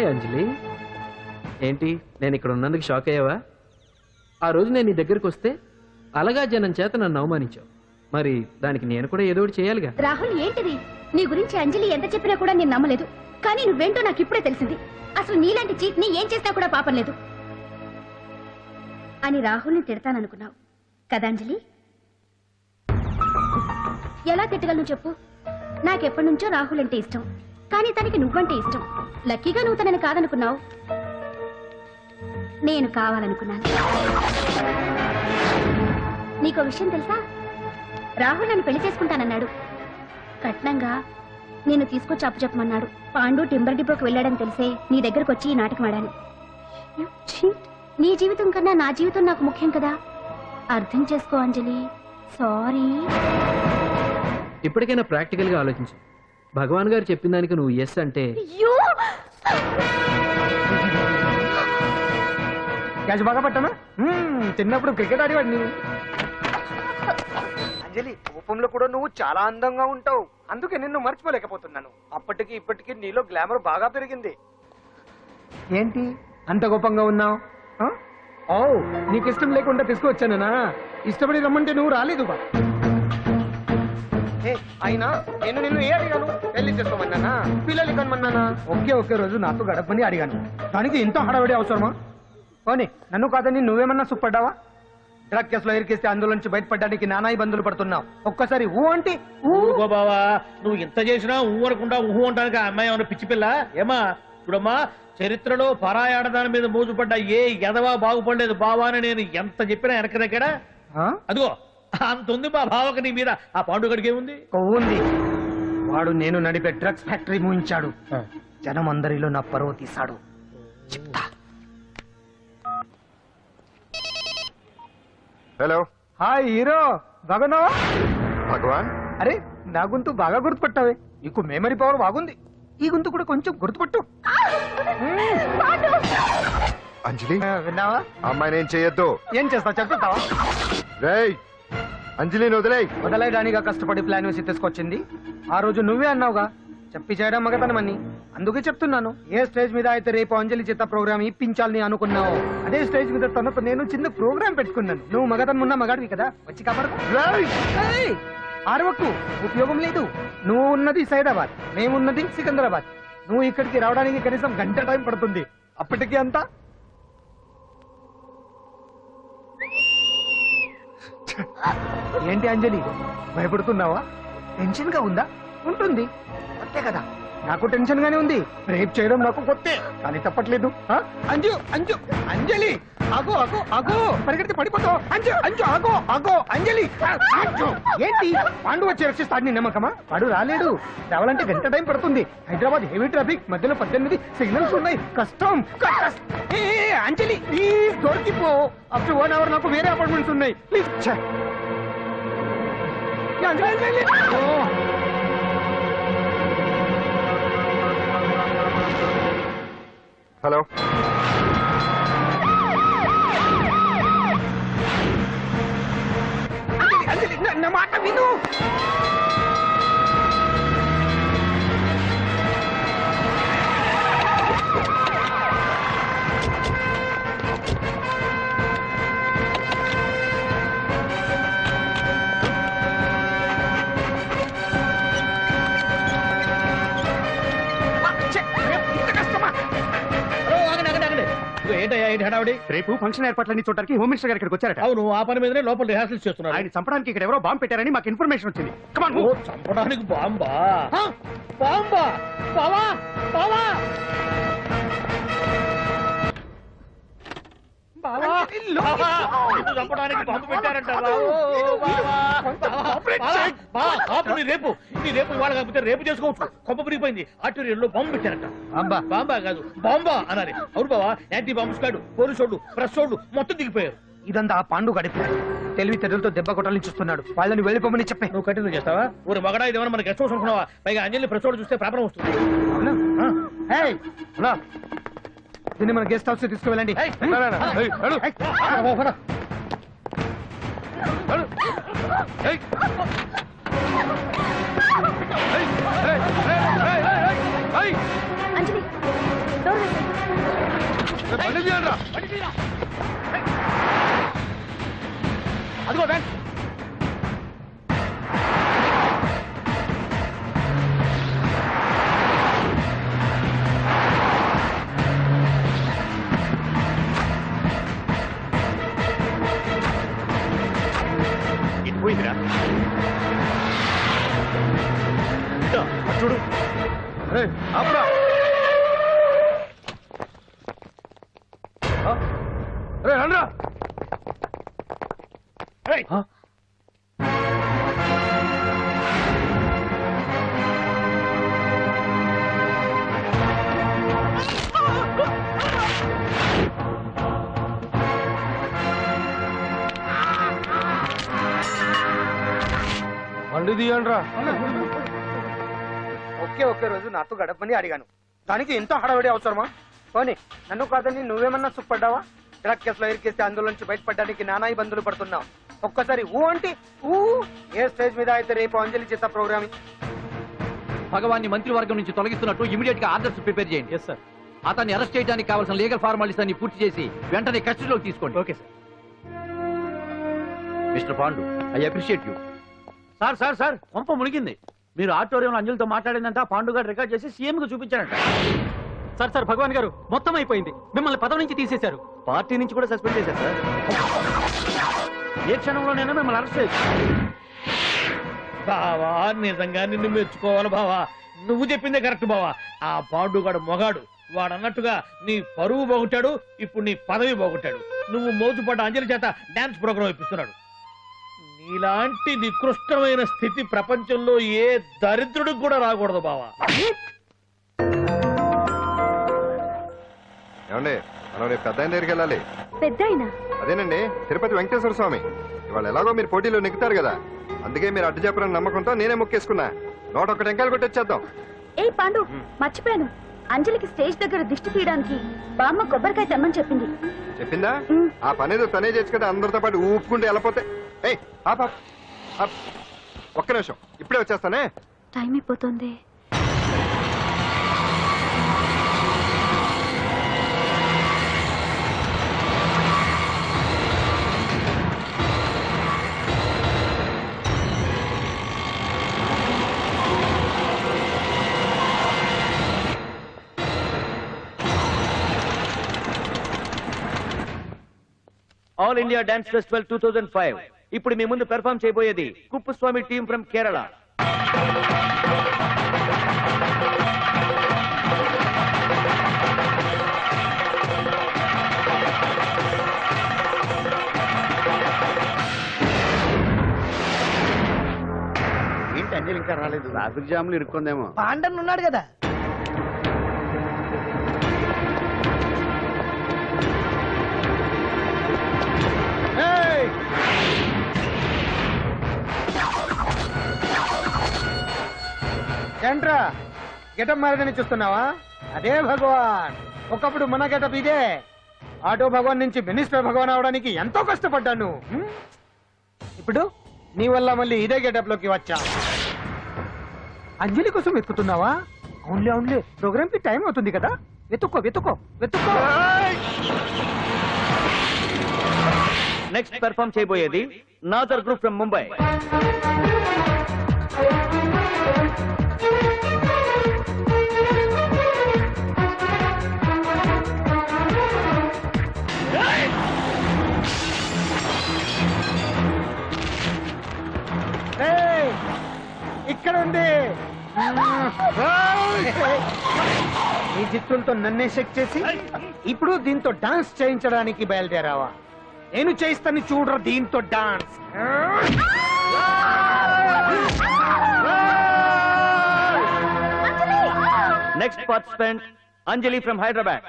Hi అంజలి. ఏంటి నేను ఇక్కడ ఉన్నందుకు షాక్ అయ్యావా? ఆ రోజు నేను నీ దగ్గరికి వస్తే అలగా జనం చేత నన్ను అవమానించావు. మరి దానికి నేను కూడా ఏదో ఒకటి చేయాలిగా. రాహుల్ ఏంటిది? నీ గురించి అంజలి ఎంత చెప్పినా కూడా నేను నమ్మలేదు. కానీ నువ్వేంటో నాకు ఇప్పుడే తెలిసింది. అసలు నీలాంటి చీట్ ని ఏం చేసినా కూడా పాపం లేదు అని రాహుల్ని తిడతాననుకున్నావు కదా అంజలి? ఎలా తిట్టగలను చెప్పు? నాకెప్పటి నుంచో రాహుల్ అంటే ఇష్టం, కానీ తనకి నువ్వంటే ఇష్టం. లక్కీగా నువ్వు తనని కాదనుకున్నావు, నేను కావాలనుకున్నాను. నీకో విషయం తెలుసా? రాహుల్ నన్ను పెళ్లి చేసుకుంటానన్నాడు. కట్నంగా నేను తీసుకొచ్చి అప్పు చెప్పమన్నాడు. పాండు టింబర్ డిపోకి వెళ్ళాడని తెలిసే నీ దగ్గరకు వచ్చి ఈ నాటకం ఆడాను. నీ జీవితం కన్నా నా జీవితం నాకు ముఖ్యం కదా, అర్థం చేసుకో అంజలి. సారీ. ఇప్పటికైనా ప్రాక్టికల్ గా ఆలోచించు. భగవాన్ గారు చెప్పిన దానికి నువ్వు ఎస్ అంటే క్యాచ్ బాగా పట్టానా? చిన్నప్పుడు క్రికెట్ ఆడేవాడిని. అంజలి, కోపంలో కూడా నువ్వు చాలా అందంగా ఉంటావు, అందుకే నిన్ను మర్చిపోలేకపోతున్నాను. అప్పటికి ఇప్పటికి నీలో గ్లామర్ బాగా పెరిగింది. ఏంటి అంత కోపంగా ఉన్నావు? ఓ, నీకు ఇష్టం లేకుండా తీసుకువచ్చానా? ఇష్టపడి రమ్మంటే నువ్వు రాలేదు. అయినా నేను నిన్ను ఏ అడిగాను? పెళ్లి చేసుకోమన్నానా, పిల్లలు కనమన్నానా? ఒకే రోజు నాతో గడపని అడిగాను, దానికి ఇంత హడావిడి అవసరమా? పోనీ నన్ను కాదని నువ్వేమన్నా సుప్పడ్డావా? డ్రగ్ కేసులో ఇరికిస్తే అందులో నుంచి బయటపడడానికి నానా ఇబ్బందులు పడుతున్నావు. ఒక్కసారి ఊ అంటే ఊరుకో బావా, నువ్వు ఇంత చేసినా ఊ అనకుండా ఊహు అంటానికి ఆ అమ్మాయి ఏమన్నా పిచ్చి పిల్ల? ఏమా చూడమ్మా, చరిత్రలో పరాయాడదాని మీద మోజుపడ్డ ఏ ఎదవా బాగుపడలేదు బావా అని నేను ఎంత చెప్పినా వెనక దగ్గర. అదిగో అంత ఉంది మా బావకి నీ మీద. ఆ పాండు గడికి ఏముంది? కొవ్వుంది. వాడు నేను నడిపే డ్రగ్స్ ఫ్యాక్టరీ మూయించాడు. జనం అందరిలో నా పరువు తీశాడు. చెప్తా. హలో, హాయ్ హీరో, బాగున్నావా? భగవాన్. అరే, నా గొంతు బాగా గుర్తుపట్టావే. నీకు మెమరీ పవర్ బాగుంది. ఈ గొంతు కూడా కొంచెం గుర్తుపట్టు. అంజలి, విన్నావా? అమ్మాయి నేను చేయొద్దు. ఏం చేస్తా చెప్తావా? రేయ్, అంజలిని వదిలేయ్. వదలైదానిగా కష్టపడి ప్లాన్ వేసి తీసుకొచ్చింది. ఆ రోజు నువ్వే అన్నావుగా, చెప్పి చేయడం మగతనమని. అందుకే చెప్తున్నాను. ఏ స్టేజ్ మీద అయితే రేపు అంజలి చేత ప్రోగ్రామ్ ఇప్పించాలని అనుకున్నావు, అదే స్టేజ్ మీద తనతో నేను చిన్న ప్రోగ్రామ్ పెట్టుకున్నాను. నువ్వు మగతనం ఉన్న మగాడివి కదా, వచ్చి కాపాడు. ఆరవకు, ఉపయోగం లేదు. నువ్వు ఉన్నది సైదాబాద్, మేమున్నది సికింద్రాబాద్. నువ్వు ఇక్కడికి రావడానికి కనీసం గంట టైం పడుతుంది. అప్పటికి అంతా ఏంటి అంజలి, భయపడుతున్నావా? టెన్షన్ గా ఉందా? ఉంటుంది, అంతే కదా. నాకు టెన్షన్ గానే ఉంది. రేప్ చేయడం నాకు కొత్తే, కానీ తప్పట్లేదు. అంజు అంజు అంజలి, ఆగో ఆగో ఆగో, పరిగెడితే పడిపోతావు. అంజు అంజు ఆగో ఆగో అంజలి. ఏంటి పాండు వచ్చి రక్షిస్తాడు నీ నమ్మకమా? వాడు రాలేడు. రావాలంటే గంట టైం పడుతుంది. హైదరాబాద్ హెవీ ట్రాఫిక్, మధ్యలో 18 సిగ్నల్స్ ఉన్నాయి. కష్టం. అంజలి ప్లీజ్ దొరికిపో. ఆఫ్టర్ 1 hour నాకు వేరే అపార్ట్మెంట్స్ ఉన్నాయి. ప్లీజ్. హలో, నా మాట విను. రేపు ఫంక్షన్ ఏర్పాట్లన్నీ చూడడానికి హోమ్ మినిస్టర్ గారు ఇక్కడికి వచ్చారట. అవును, ఆ పని మీదనే లోపల రిహార్సల్ చేస్తున్నారు. ఆయన చంపడానికి ఇక్కడ ఎవరో బాంబు పెట్టారని మాకు ఇన్ఫర్మేషన్ వచ్చింది. చంపడానికి బాంబా? బాంబా? బావా బావా చంపడానికి బాంబు పెట్టారంట. రేపు ఇవాళ కాకపోతే రేపు చేసుకోవచ్చు. కొప్ప పెరిగిపోయింది. ఆర్టీరియల్లో బాంబు పెట్టారంట. బాంబా కాదు, బాంబా అనాలి. అవును బావా, యాంటీ బాంబు స్క్వాడ్, పోలీసు వాళ్ళు, ప్రెస్ వాళ్ళు మొత్తం దిగిపోయారు. ఇదంతా ఆ పాండు గడిపి తెలివి తెరులతో దెబ్బ కొట్టాలని చూస్తున్నాడు. వాళ్ళని వెళ్ళిపోమని చెప్పే. నువ్వు కంటిన్యూ చేస్తావా? ఊరు మగడా ఇదేమన్నా మనకి గెస్ట్ హౌస్ అనుకున్నావా? పైగా అంజలి ప్రెస్ వాళ్ళు చూస్తే ప్రాబ్లం వస్తుంది. దీన్ని మన గెస్ట్ హౌస్ తీసుకువెళ్ళండి. అంజలి, డోర్ వేసి. అదిగో బ్యాంక్. ఇది పోయిందిరా. చూడు ఆపురా. రే రండ్రా. బండి తీయండ్రా. ఒకే రోజు నాతో గడపని అడిగాను, దానికి ఎంత హడావిడి అవసరమా? పోనీ నన్ను కాదని నువ్వేమన్నా సుఖపడ్డావా? డ్రగ్ కేసులో ఇరికిస్తే అందులో నుంచి బయటపడడానికి నానా ఇబ్బందులు పడుతున్నావు. ఒక్కసారి ఊ అంటే ఊ. ఏ స్టేజ్ మీద అయితే రేపు అంజలి చేత ప్రోగ్రామింగ్. భగవాన్ని మంత్రివర్గం నుంచి తొలగిస్తున్నట్టు ఇమీడియట్ గా ఆర్డర్స్ ప్రిపేర్ చేయండి. Yes sir. అతన్ని అరెస్ట్ చేయడానికి కావాల్సిన లీగల్ ఫార్మాలిటీస్ అన్ని పూర్తి చేసి వెంటనే కస్టడీలోకి తీసుకోండి. Okay sir. Mister Pandu, I appreciate you. Sir sir sir పంప మునిగింది. మీరు ఆడిటోరియంలో అంజలితో మాట్లాడిందంతా పాండు గారు రికార్డ్ చేసి సీఎం కు చూపించారంట. సార్ భగవాన్ గారు మొత్తం అయిపోయింది. మిమ్మల్ని పదవి నుంచి తీసేశారు. పార్టీ నుంచి కూడా సస్పెండ్ చేశారు సార్. ఏ క్షణంలోనైనా మిమ్మల్ని అరెస్ట్ చేయొచ్చు. బావా నిజంగా నిన్ను మెచ్చుకోవాలి బావా. నువ్వు చెప్పిందే కరెక్ట్ బావా. ఆ పాండుగాడు మొగాడు. వాడు అన్నట్టుగా నీ పరువు బాగుంటాడు, ఇప్పుడు నీ పదవి బాగుంటాడు. నువ్వు మోజుపడ్డ అంజలి చేత డాన్స్ ప్రోగ్రాం ఇప్పిస్తున్నాడు. నీలాంటి నికృష్టమైన స్థితి ప్రపంచంలో ఏ దరిద్రుడికి కూడా రాకూడదు బావా. ఏమండి, మనం రేపు పెద్ద ఆయన దగ్గరికి వెళ్ళాలి. పెద్దాయన అదేనండి, తిరుపతి వెంకటేశ్వర స్వామి. ఇవాళ ఎలాగో మీరు పోటీలో నెగ్గుతారు కదా, అందుకే మీరు అడ్డు చెప్పరని నమ్మకంతో నేనే మొక్కేసుకున్నా. 101 టెంకాయలు కొట్టొచ్చేద్దాం. ఏ పాండు, మర్చిపోయాను. అంజలికి స్టేజ్ దగ్గర దిష్టి తీయడానికి బామ్మ కొబ్బరికాయ తెమ్మని చెప్పింది. చెప్పిందా? ఆ పనేదో తనే చేసి కదా అందరితో పాటు ఊపుకుంటే వెళ్ళపోతే. ఏయ్ ఆపా, ఒక్క నిమిషం, ఇప్పుడే వచ్చేస్తానే. టైం అయిపోతుంది. ఆల్ ఇండియా డాన్స్ ఫెస్టివల్ 2005 ఇప్పుడు మీ ముందు పెర్ఫార్మ్ చేయబోయేది కుప్పుస్వామి టీమ్ ఫ్రమ్ కేరళ. ఏంటి అంజలి ఇంకా రాలేదు? ట్రాఫిక్ జామ్ లో ఇరుక్కుందేమో. పాండన్ ఉన్నాడు కదా. ఏంట్రా గెటప్ మారదని చూస్తున్నావా? అదే భగవాన్. ఒకప్పుడు మన గెటప్ ఇదే. ఆటో భగవాన్ నుంచి మినిస్టర్ భగవాన్ అవడానికి ఎంతో కష్టపడ్డాను. ఇప్పుడు నీ వల్ల మళ్ళీ ఇదే గెటప్ లోకి వచ్చా. అంజలి కోసం వెతుకుతున్నావా? అవునులే, ప్రోగ్రామ్ కి టైం అవుతుంది కదా. వెతుక్కో. నెక్స్ట్ పెర్ఫార్మ్ చేయబోయేది నాదర్ గ్రూప్ ఫ్రమ్ ముంబై. ఇక్కడ ఉంది. ఈ చిత్తులతో నన్నే చెక్ చేసి ఇప్పుడు దీంతో డాన్స్ చేయించడానికి బయలుదేరావా? నేను చేయిస్తాను చూడరా దీంతో dance. Next participant Anjali from Hyderabad.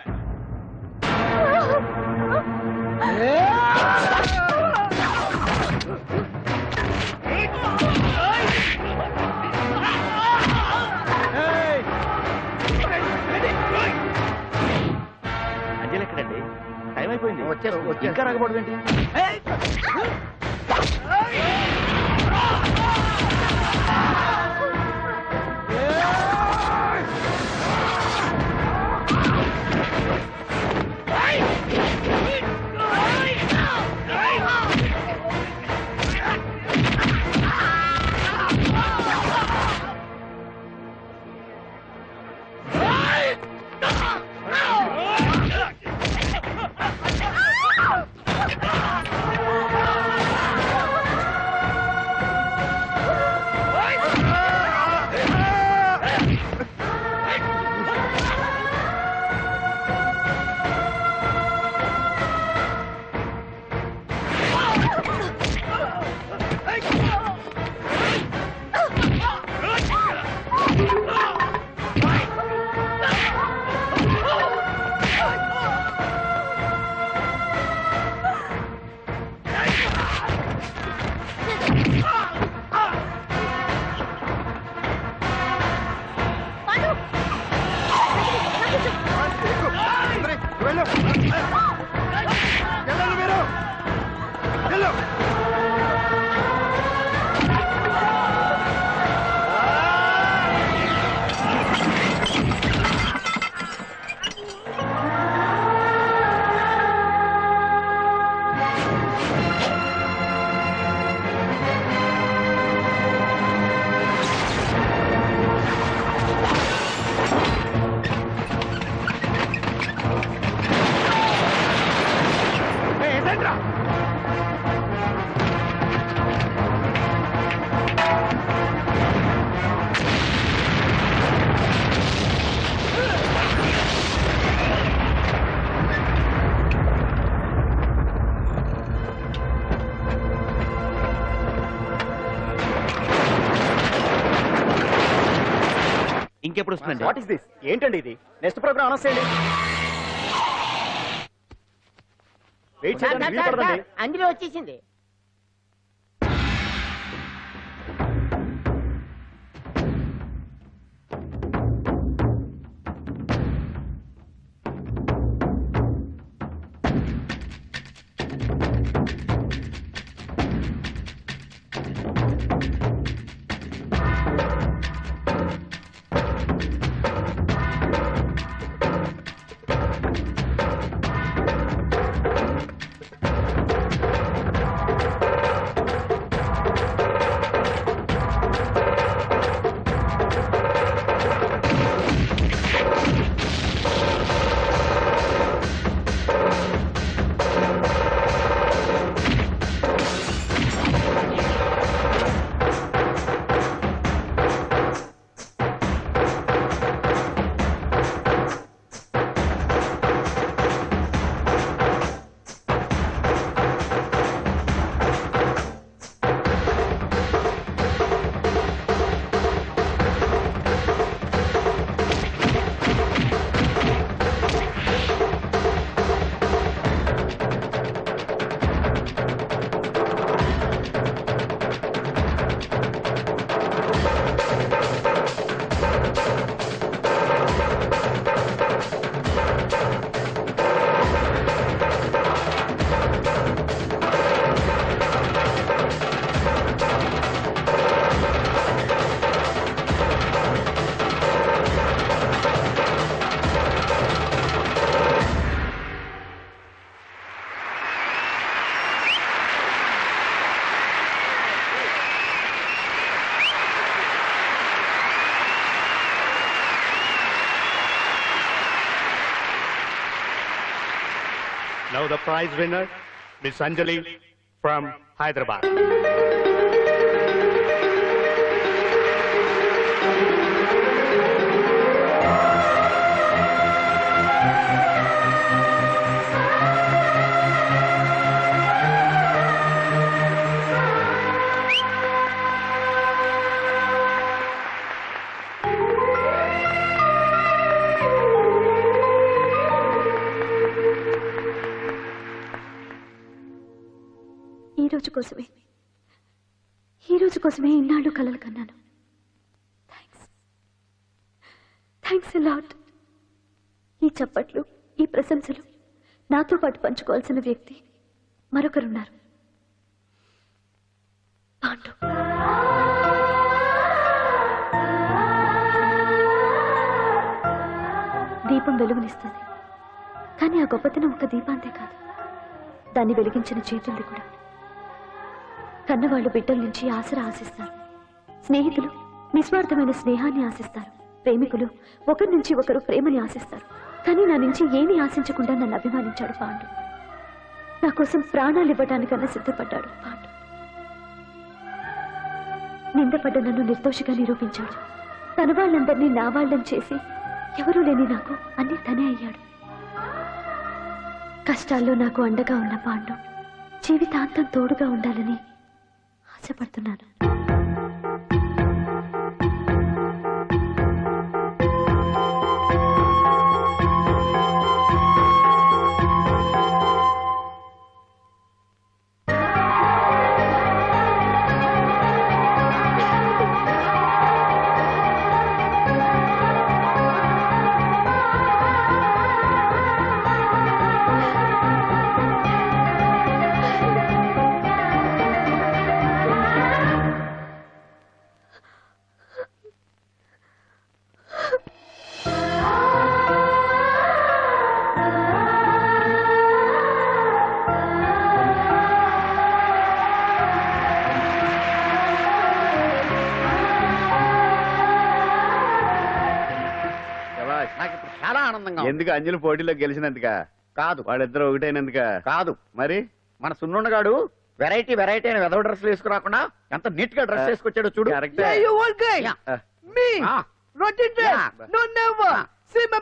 Anjali ఎక్కడండి? టైం అయిపోయింది. ఇంకా రాకపోవడం ఏంటి? వెళ్ళు వెళ్ళండి మీరు వెళ్ళు ఇంకెప్పుడు వస్తుందండి? What is this? ఏంటండి ఇది? నెక్స్ట్ ప్రోగ్రామ్ అనౌన్స్ చేయండి. వెయిట్ చేయడానికి వీలు పడదండి. అందులో వచ్చేసింది. Now the prize winner, Miss Anjali from Hyderabad. ఈ రోజు కోసమే ఇన్నాళ్ళు కలలు కన్నాను. Thanks lot. ఈ చప్పట్లు, ఈ ప్రశంసలు నాతో పాటు పంచుకోవాల్సిన వ్యక్తి మరొకరున్నారు. పాండు. దీపం వెలుగునిస్తుంది, కానీ ఆ గొప్పతనం ఒక దీపాంతే కాదు, దాన్ని వెలిగించిన చేతుల్ది కూడా. కన్నవాళ్లు బిడ్డల నుంచి ఆసరా ఆశిస్తారు, స్నేహితులు నిస్వార్థమైన స్నేహాన్ని ఆశిస్తారు, ప్రేమికులు ఒకరి నుంచి ఒకరు ప్రేమని ఆశిస్తారు. కానీ నా నుంచి ఏమీ ఆశించకుండా నన్ను అభిమానించాడు పాండు. నా కోసం ప్రాణాలు ఇవ్వడానికన్నా సిద్ధపడ్డాడు పాండు. నిందపడ్డ నన్ను నిర్దోషిగా నిరూపించాడు. తన వాళ్ళందరినీ నా వాళ్ళని చేసి ఎవరూ లేని నాకు అన్ని తనే అయ్యాడు. కష్టాల్లో నాకు అండగా ఉన్న పాండు జీవితాంతం తోడుగా ఉండాలని ఆశపడుతున్నాను. నాకు ఇప్పుడు చాలా ఆనందంగా ఉంది. ఎందుకు అంజలి పోటీలో గెలిచినందుక? కాదు వాళ్ళిద్దరు ఒకటైనందుక? కాదు, మరి మన సున్నుండగాడు వెరైటీ వెరైటీ అయిన వెదవ డ్రెస్లు వేసుకురాకుండా ఎంత నీట్ గా డ్రెస్ వేసుకొచ్చాడో చూడు. కరెక్టే. Yeah. Me? Ah. Roti dress? Yeah. No, never. Ah. See my